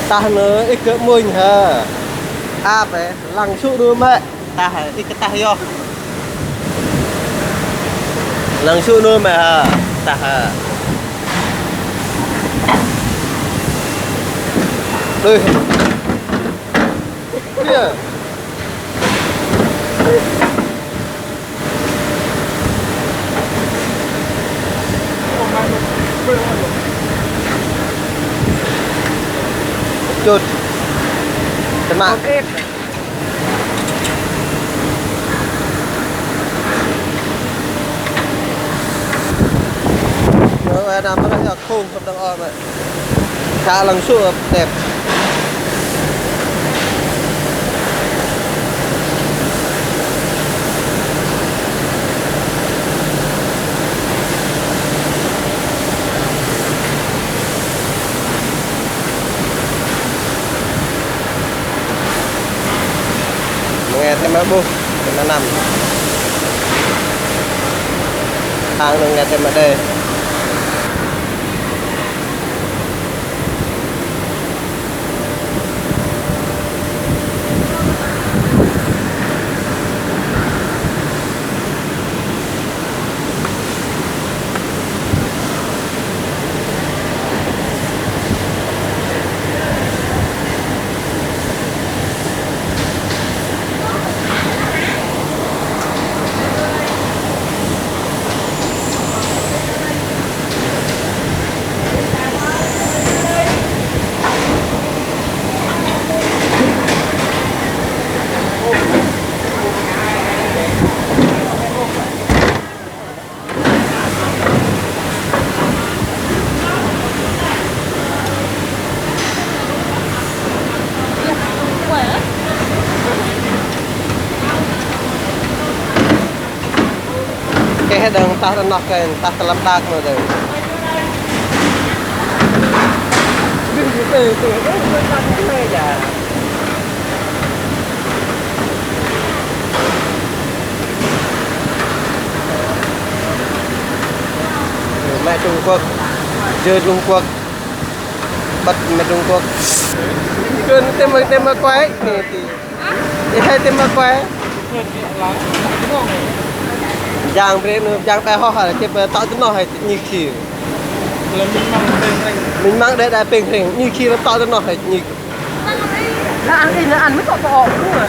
ta nữa ít cỡ mình hả à phải lằng sụ đưa mẹ ta hả ít cái ta vô lằng sụ đưa mẹ hả ta hả đây kia chốt tên mạng nó làm nó là khung không đang on vậy khá lằng sụ đẹp nghe thêm máy bu thì nó nằm hàng đường nghe thêm ở đây cái đường ta nó cái ta làm đạc nữa rồi mẹ Trung Quốc chơi Trung Quốc bật mẹ Trung Quốc cơn tem mà quái thì hai tem mà quái giang bể nữa giang tay ho hả chụp tạo tính nó hay như khi mình mang để đại bình hình như khi nó tạo tính nó hay như là ăn thì nó ăn mới có bỏ đúng rồi